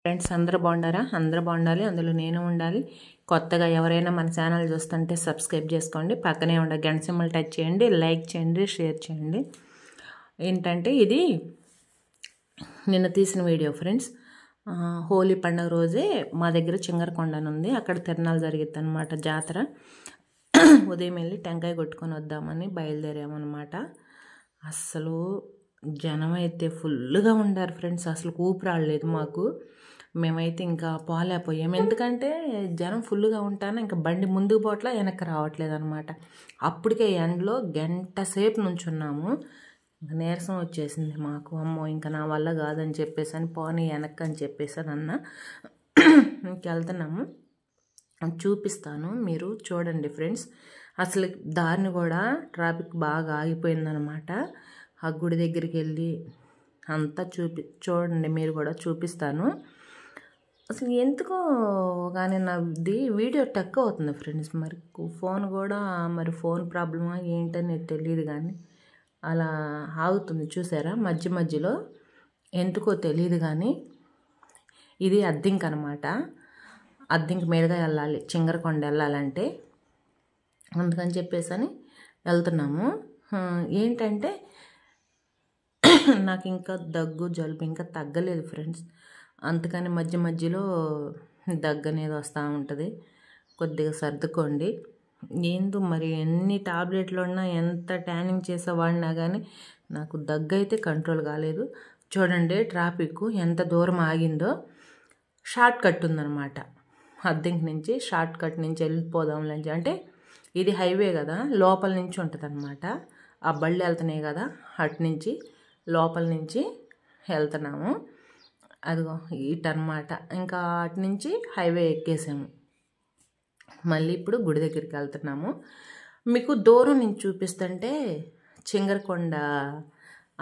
Friends అందరూ బాగుండారా? అందరూ బాగుండాలి, అందులో నేను ఉండాలి. కొత్తగా ఎవరైనా మన ఛానల్ చూస్తుంటే సబ్స్క్రైబ్ చేసుకోండి, పక్కనే ఉండే గంట సింబల్ టచ్ చేయండి, లైక్ చేయండి, షేర్ చేయండి. ఏంటంటే ఇది నిన్న తీసిన వీడియో ఫ్రెండ్స్. హోలీ పండుగ రోజే మా దగ్గర చింగరకొండ అని ఉంది, అక్కడ తిరణాలు జరిగిద్ది అనమాట, జాతర. ఉదయం వెళ్ళి టెంకాయ కొట్టుకొని వద్దామని బయలుదేరామన్నమాట. అస్సలు జనం అయితే ఫుల్గా ఉండారు ఫ్రెండ్స్, అసలు ఊపిరాడలేదు మాకు. మేమైతే ఇంకా పోలేకపోయాము, ఎందుకంటే జనం ఫుల్గా ఉంటాను, ఇంకా బండి ముందుకు పోట్లా వెనక్కి రావట్లేదు అనమాట. అప్పటికే ఎండలో గంట సేపు నుంచున్నాము, నీరసం వచ్చేసింది మాకు. అమ్మో ఇంకా నా వల్ల కాదని చెప్పేసి అని పోనీ వెనక్కి అని చెప్పేసాను అన్న. ఇంకెళ్తున్నాము, చూపిస్తాను, మీరు చూడండి ఫ్రెండ్స్. అసలు దారిని కూడా ట్రాఫిక్ బాగా ఆగిపోయిందనమాట. ఆ గుడి దగ్గరికి వెళ్ళి అంతా చూడండి, మీరు కూడా చూపిస్తాను. అసలు ఎందుకో కానీ నాది వీడియో టక్ అవుతుంది ఫ్రెండ్స్, మరి ఫోన్ కూడా మరి ఫోన్ ప్రాబ్లమా ఏంటని తెలియదు, కానీ అలా ఆగుతుంది చూసారా మధ్య మధ్యలో, ఎందుకో తెలియదు. కానీ ఇది అద్దింక అనమాట, అద్దింక మీదుగా వెళ్ళాలి చింగరకొండ వెళ్ళాలంటే, అందుకని చెప్పేసి అని వెళ్తున్నాము. ఏంటంటే నాకు ఇంకా దగ్గు జలుబు ఇంకా తగ్గలేదు ఫ్రెండ్స్, అందుకని మధ్య మధ్యలో దగ్గు అనేది వస్తూ ఉంటుంది, కొద్దిగా సర్దుకోండి. ఏందో మరి ఎన్ని టాబ్లెట్లు ఉన్నా ఎంత ట్యానింగ్ చేసే వాడినా కానీ నాకు దగ్గు అయితే కంట్రోల్ కాలేదు. చూడండి ట్రాఫిక్ ఎంత దూరం ఆగిందో, షార్ట్ కట్ ఉందన్నమాట అద్దెంకి నుంచి, షార్ట్ కట్ నుంచి వెళ్ళిపోదాంలే అంటే ఇది హైవే కదా, లోపల నుంచి ఉంటుంది అనమాట, ఆ బళ్ళు వెళ్తున్నాయి కదా అటు నుంచి లోపల నుంచి వెళ్తున్నాము. అదిగో ఇటన్నమాట, ఇంకా అటు నుంచి హైవే ఎక్కేసాము. మళ్ళీ ఇప్పుడు గుడి దగ్గరికి వెళ్తున్నాము. మీకు దూరం నుంచి చూపిస్తుంటే చింగరకొండ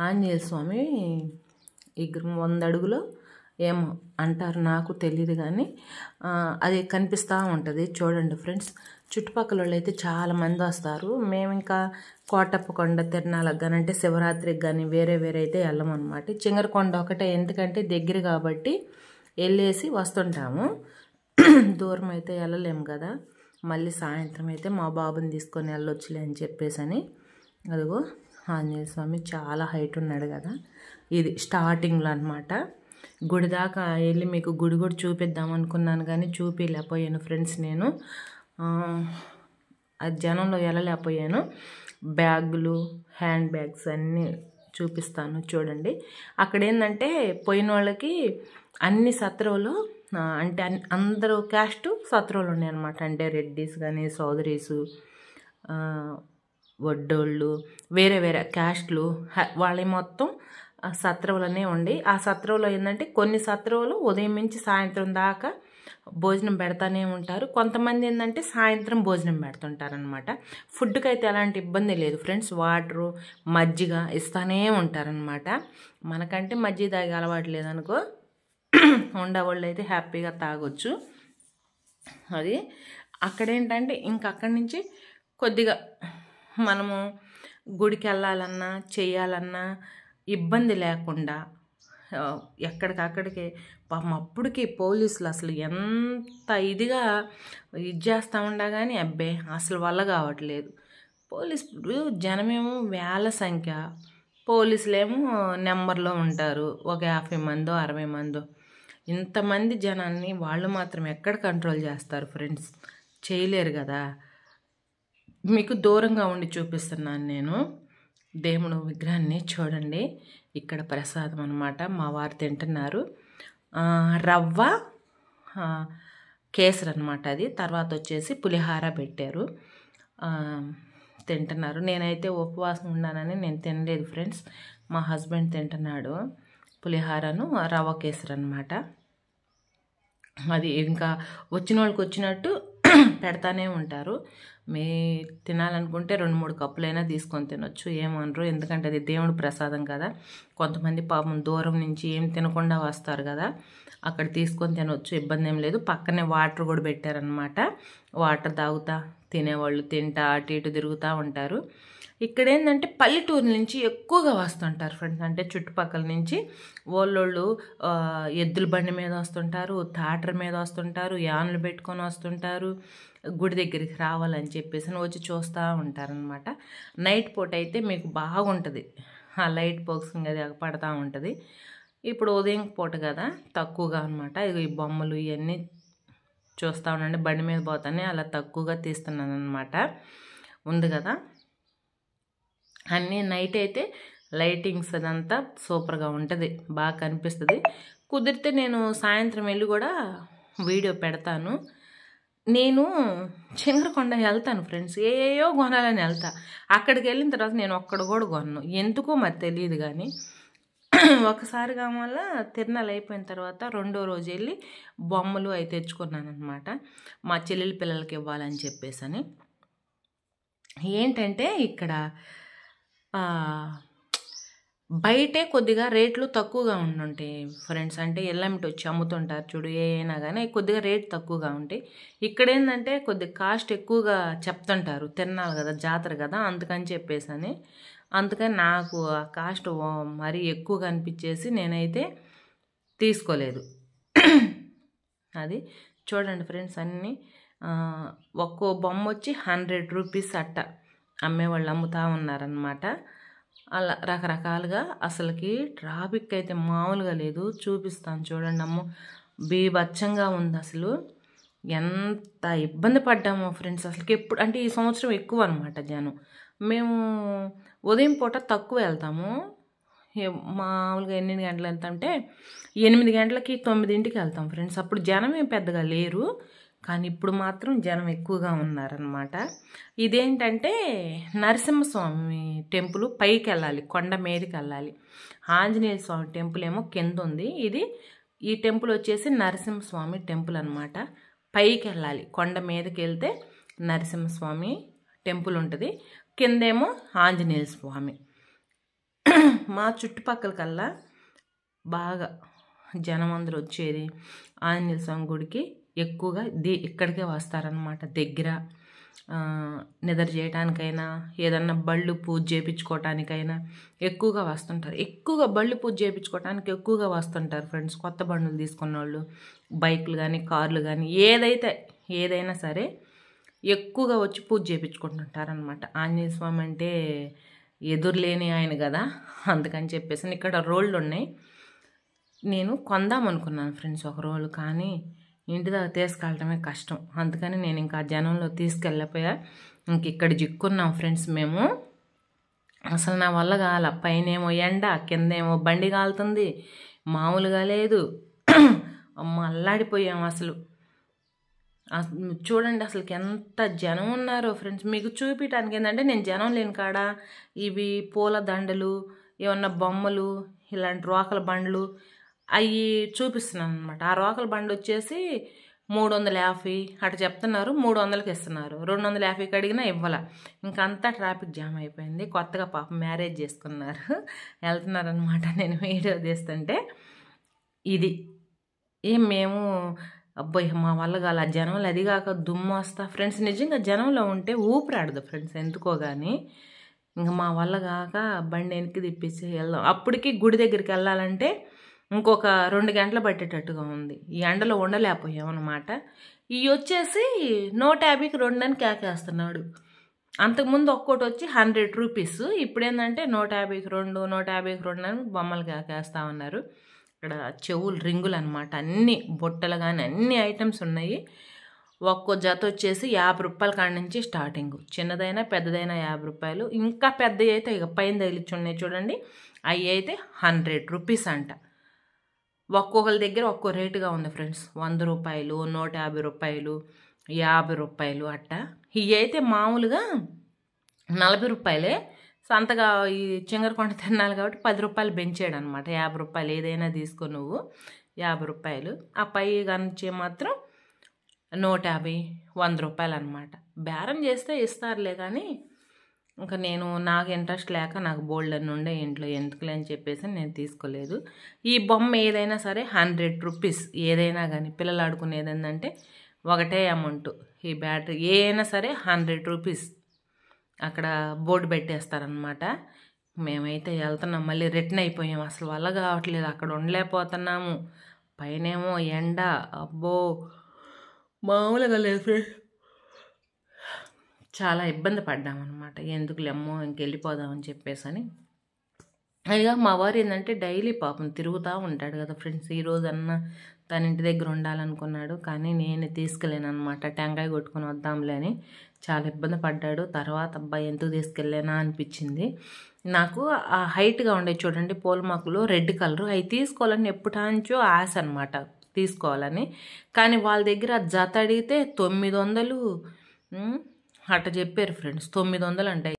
ఆంజనేయ స్వామి విగ్రహం 100 అడుగులు ఏమో అంటారు, నాకు తెలియదు, కానీ అది కనిపిస్తూ ఉంటుంది. చూడండి ఫ్రెండ్స్, చుట్టుపక్కల వాళ్ళు అయితే చాలామంది వస్తారు. మేము ఇంకా కోటప్పకొండ తిరణాలకు కానీ అంటే శివరాత్రికి కానీ వేరే అయితే వెళ్ళమన్నమాట. చింగరకొండ ఒకటే, ఎందుకంటే దగ్గర కాబట్టి వెళ్ళేసి వస్తుంటాము, దూరం అయితే వెళ్ళలేము కదా. మళ్ళీ సాయంత్రం అయితే మా బాబుని తీసుకొని వెళ్ళొచ్చులే అని చెప్పేసి అని. అదిగో ఆంజనేయ స్వామి చాలా హైట్ ఉన్నాడు కదా, ఇది స్టార్టింగ్లో అనమాట. గుడి దాకా వెళ్ళి మీకు గుడి కూడా చూపిద్దాం అనుకున్నాను, కానీ చూపించలేకపోయాను ఫ్రెండ్స్. నేను ఆ జనంలో వెళ్ళలేకపోయాను. బ్యాగులు, హ్యాండ్ బ్యాగ్స్ అన్నీ చూపిస్తాను చూడండి. అక్కడ ఏంటంటే పోయిన వాళ్ళకి అన్ని సత్రంలో అంటే అందరూ క్యాస్ట్ సత్రంలో ఉన్నాయన్నమాట, అంటే రెడ్డిస్ కానీ చౌదరీసు, వడ్డోళ్ళు, వేరే క్యాస్ట్లు వాళ్ళ మొత్తం సత్రంలోనే ఉండి, ఆ సత్రంలో ఏంటంటే కొన్ని సత్రంలో ఉదయం నుంచి సాయంత్రం దాకా భోజనం పెడతానే ఉంటారు. కొంతమంది ఏంటంటే సాయంత్రం భోజనం పెడుతుంటారనమాట. ఫుడ్కి అయితే ఎలాంటి ఇబ్బంది లేదు ఫ్రెండ్స్, వాటరు మజ్జిగ ఇస్తానే ఉంటారనమాట. మనకంటే మజ్జిగ తాగే అలవాటు లేదనుకో, ఉండేవాళ్ళు అయితే హ్యాపీగా తాగొచ్చు. అది అక్కడేంటంటే ఇంకా అక్కడి నుంచి కొద్దిగా మనము గుడికి వెళ్ళాలన్నా చేయాలన్నా ఇబ్బంది లేకుండా ఎక్కడికక్కడికి. పాపం అప్పటికి పోలీసులు అసలు ఎంత ఇదిగా ఇది చేస్తూ ఉండా కానీ అబ్బే అసలు వల్ల కావట్లేదు. పోలీసులు జనమేమో వేల సంఖ్య, పోలీసులేమో నెంబర్లో ఉంటారు, ఒక 50 మందో 60 మందో. ఇంతమంది జనాన్ని వాళ్ళు మాత్రం ఎక్కడ కంట్రోల్ చేస్తారు ఫ్రెండ్స్, చేయలేరు కదా. మీకు దూరంగా ఉండి చూపిస్తున్నాను నేను దేవుడు విగ్రహాన్ని. చూడండి ఇక్కడ ప్రసాదం అనమాట, మా వారు తింటున్నారు. రవ్వ కేసరి అనమాట అది, తర్వాత వచ్చేసి పులిహార పెట్టారు, తింటున్నారు. నేనైతే ఉపవాసం ఉన్నానని నేను తినలేదు ఫ్రెండ్స్, మా హస్బెండ్ తింటున్నాడు పులిహారను రవ్వ కేసరి అనమాట. అది ఇంకా వచ్చిన వాళ్ళకి వచ్చినట్టు పెడతానే ఉంటారు. మీ తినాలనుకుంటే 2-3 కప్పులైనా తీసుకొని తినొచ్చు, ఏమనరు, ఎందుకంటే అది దేవుడు ప్రసాదం కదా. కొంతమంది పాపం దూరం నుంచి ఏం తినకుండా వస్తారు కదా, అక్కడ తీసుకొని తినొచ్చు, ఇబ్బంది ఏం లేదు. పక్కనే వాటర్ కూడా పెట్టారనమాట, వాటర్ తాగుతా తినేవాళ్ళు తింటా అటు ఇటు తిరుగుతూ ఉంటారు. ఇక్కడ ఏంటంటే పల్లెటూరు నుంచి ఎక్కువగా వస్తుంటారు ఫ్రెండ్స్. అంటే చుట్టుపక్కల నుంచి వాళ్ళోళ్ళు ఎద్దుల బండి మీద వస్తుంటారు, థాటర్ మీద వస్తుంటారు, యాన్లు పెట్టుకొని వస్తుంటారు, గుడి దగ్గరికి రావాలని చెప్పేసి వచ్చి చూస్తూ ఉంటారనమాట. నైట్ పూట అయితే మీకు బాగుంటుంది, ఆ లైట్ బాక్సింగ్ అది పడతా ఉంటుంది. ఇప్పుడు ఉదయం పూట కదా తక్కువగా అనమాట. ఈ బొమ్మలు ఇవన్నీ చూస్తూ ఉండండి. బండి మీద పోతానే అలా తక్కువగా తీస్తున్నాను అనమాట. ఉంది కదా అన్నీ నైట్ అయితే లైటింగ్స్ అదంతా సూపర్గా ఉంటుంది, బాగా కనిపిస్తుంది. కుదిరితే నేను సాయంత్రం వెళ్ళి కూడా వీడియో పెడతాను. నేను చింగరకొండ వెళ్తాను ఫ్రెండ్స్, ఏయో కొనాలని వెళ్తా. అక్కడికి వెళ్ళిన తర్వాత నేను ఒక్కడ కూడా కొనను, ఎందుకో మరి తెలియదు. కానీ ఒకసారిగా వల్ల తిరునాళ్ళు అయిపోయిన తర్వాత రెండో రోజు వెళ్ళి బొమ్మలు అవి తెచ్చుకున్నాను అనమాట, మా చెల్లెలి పిల్లలకి ఇవ్వాలని చెప్పేసి అని. ఏంటంటే ఇక్కడ బయటే కొద్దిగా రేట్లు తక్కువగా ఉండుంటాయి ఫ్రెండ్స్. అంటే ఎల్లమిటి వచ్చి అమ్ముతుంటారు చూడు, ఏ అయినా కానీ కొద్దిగా రేట్ తక్కువగా ఉంటాయి. ఇక్కడ ఏంటంటే కొద్దిగా కాస్ట్ ఎక్కువగా చెప్తుంటారు, తిరణాలు కదా, జాతర కదా, అందుకని చెప్పేసి అని. అందుకని నాకు ఆ కాస్ట్ మరీ ఎక్కువగా అనిపించేసి నేనైతే తీసుకోలేదు. అది చూడండి ఫ్రెండ్స్, అన్నీ ఒక్కో బొమ్మ వచ్చి 100 రూపీస్ అట్ట అమ్మేవాళ్ళు అమ్ముతూ ఉన్నారనమాట. అలా రకరకాలుగా. అసలుకి ట్రాఫిక్ అయితే మామూలుగా లేదు, చూపిస్తాను చూడండి. అమ్మో బీభత్సంగా ఉంది అసలు, ఎంత ఇబ్బంది పడ్డామో ఫ్రెండ్స్. అసలుకి ఎప్పుడు అంటే ఈ సంవత్సరం ఎక్కువ అనమాట జనం. మేము ఉదయం పూట తక్కువ వెళ్తాము, మామూలుగా ఎన్ని గంటలు వెళ్తామంటే 8 గంటలకి 9ంటికి వెళ్తాం ఫ్రెండ్స్. అప్పుడు జనం ఏం పెద్దగా లేరు, కానీ ఇప్పుడు మాత్రం జనం ఎక్కువగా ఉన్నారనమాట. ఇదేంటంటే నరసింహస్వామి టెంపుల్, పైకి వెళ్ళాలి, కొండ మీదకి వెళ్ళాలి. ఆంజనేయ స్వామి టెంపుల్ ఏమో కింద ఉంది. ఈ టెంపుల్ వచ్చేసి నరసింహస్వామి టెంపుల్ అనమాట. పైకి వెళ్ళాలి, కొండ మీదకి వెళ్తే నరసింహస్వామి టెంపుల్ ఉంటుంది, కిందేమో ఆంజనేయ స్వామి. మా చుట్టుపక్కల కల్లా బాగా జనం అందరూ వచ్చేది ఆంజనేయ స్వామి గుడికి ఎక్కువగా ఇక్కడికే వస్తారనమాట. దగ్గర నిద్ర చేయడానికైనా, ఏదన్నా బళ్ళు పూజ చేయించుకోవటానికైనా ఎక్కువగా వస్తుంటారు. ఎక్కువగా బళ్ళు పూజ చేయించుకోవటానికి ఎక్కువగా వస్తుంటారు ఫ్రెండ్స్. కొత్త బండ్లు తీసుకున్న వాళ్ళు, బైకులు కానీ కార్లు కానీ ఏదైనా సరే ఎక్కువగా వచ్చి పూజ చేయించుకుంటుంటారనమాట. ఆంజనేయ స్వామి అంటే ఎదురులేని ఆయన కదా, అందుకని చెప్పేసి. ఇక్కడ రోళ్ళు ఉన్నాయి, నేను కొందాం అనుకున్నాను ఫ్రెండ్స్ ఒక రోలు, కానీ ఇంటి దగ్గర తీసుకెళ్ళటమే కష్టం, అందుకని నేను ఇంకా జనంలో తీసుకెళ్ళిపోయా. ఇంక ఇక్కడ చిక్కున్నాం ఫ్రెండ్స్ మేము. అసలు నా వల్ల కాల, పైనేమో ఎండ, కిందేమో బండి కాలుతుంది, మామూలుగా లేదు. అమ్మ అల్లాడిపోయాము అసలు. చూడండి అసలుకి ఎంత జనం ఉన్నారో ఫ్రెండ్స్. మీకు చూపించడానికి ఏంటంటే నేను జనం లేని కాడ ఇవి పూల దండలు, ఏమన్నా బొమ్మలు, ఇలాంటి రోకల బండ్లు అవి చూపిస్తున్నాను అనమాట. ఆ రోకల బండి వచ్చేసి 350 అటు చెప్తున్నారు, 300కి ఇస్తున్నారు. 250కి అడిగినా ఇవ్వాల. ఇంకంతా ట్రాఫిక్ జామ్ అయిపోయింది. కొత్తగా పాప మ్యారేజ్ చేసుకున్నారు, వెళ్తున్నారనమాట. నేను వీడియో తీస్తుంటే ఇది మేము అబ్బాయి మా వల్ల కాల, జనంలో అది కాక దుమ్ము వస్తా ఫ్రెండ్స్. నిజంగా జనంలో ఉంటే ఊపిరాడదు ఫ్రెండ్స్ ఎందుకో కానీ. ఇంకా మా వల్ల కాక బండి వెనక్కి తిప్పించి వెళ్దాం. అప్పటికి గుడి దగ్గరికి వెళ్ళాలంటే ఇంకొక 2 గంటలు పట్టేటట్టుగా ఉంది, ఈ ఎండలో ఉండలేకపోయామన్నమాట. ఇవి వచ్చేసి 150కి 2 అని కేకేస్తున్నాడు. అంతకుముందు ఒక్కోటి వచ్చి 100 రూపీస్, ఇప్పుడు ఏంటంటే 150కి 2, 150కి 2 అని బొమ్మలు కేకేస్తూ ఉన్నారు. ఇక్కడ చెవులు, రింగులు అనమాట, అన్ని బుట్టలు కానీ అన్ని ఐటమ్స్ ఉన్నాయి. ఒక్కో జత వచ్చేసి 50 రూపాయల కాడ నుంచి స్టార్టింగ్, చిన్నదైనా పెద్దదైనా 50 రూపాయలు. ఇంకా పెద్దవి అయితే ఇక పైన తగిలిచ్చి ఉన్నాయి చూడండి, అవి అయితే 100 రూపీస్ అంట. ఒక్కొక్కరి దగ్గర ఒక్కో రేటుగా ఉంది ఫ్రెండ్స్. 100 రూపాయలు, 150 రూపాయలు, 50 రూపాయలు అట్ట. ఇవి అయితే మామూలుగా 40 రూపాయలే. సంతగా ఈ చింగరకొండ తిన్నాలి కాబట్టి 10 రూపాయలు పెంచాడు అనమాట. 50 రూపాయలు ఏదైనా తీసుకో నువ్వు, 50 రూపాయలు. ఆ పై కనిచే మాత్రం 150, 100 రూపాయలు అనమాట. బేరం చేస్తే ఇస్తారులే, కానీ ఇంకా నాకు ఇంట్రెస్ట్ లేక, నాకు బోల్డ్ అని ఉండే ఇంట్లో, ఎందుకులే అని చెప్పేసి నేను తీసుకోలేదు. ఈ బొమ్మ ఏదైనా సరే 100 రూపీస్, ఏదైనా కానీ పిల్లలు ఆడుకునేది ఏంటంటే ఒకటే అమౌంట్. ఈ బ్యాటరీ ఏదైనా సరే 100 రూపీస్. అక్కడ బోర్డు పెట్టేస్తారనమాట. మేమైతే వెళ్తున్నాం, మళ్ళీ రిటర్న్ అయిపోయాం. అసలు వల్ల కావట్లేదు, అక్కడ ఉండలేకపోతున్నాము. పైనేమో ఎండ, అబ్బో మామూలుగా లేదు ఫ్రెండ్స్. చాలా ఇబ్బంది పడ్డామన్నమాట. ఎందుకులేమ్మో ఇంకెళ్ళిపోదామని చెప్పేసి. అయిగా మా వారు ఏంటంటే డైలీ పాపం తిరుగుతూ ఉంటాడు కదా ఫ్రెండ్స్. ఈరోజన్నా తన ఇంటి దగ్గర ఉండాలనుకున్నాడు, కానీ నేను తీసుకెళ్ళాను అనమాట. టెంకాయ కొట్టుకొని వద్దాంలే అని. చాలా ఇబ్బంది పడ్డాడు. తర్వాత అబ్బాయి ఎందుకు తీసుకెళ్ళానా అనిపించింది నాకు. ఆ హైట్గా ఉండే చూడండి పూల మొక్కలు, రెడ్ కలర్, అవి తీసుకోవాలని ఎప్పుటాంచో ఆశ అనమాట, తీసుకోవాలని. కానీ వాళ్ళ దగ్గర జత అడిగితే 900 అట్ట చెప్పారు ఫ్రెండ్స్. 900 అంటే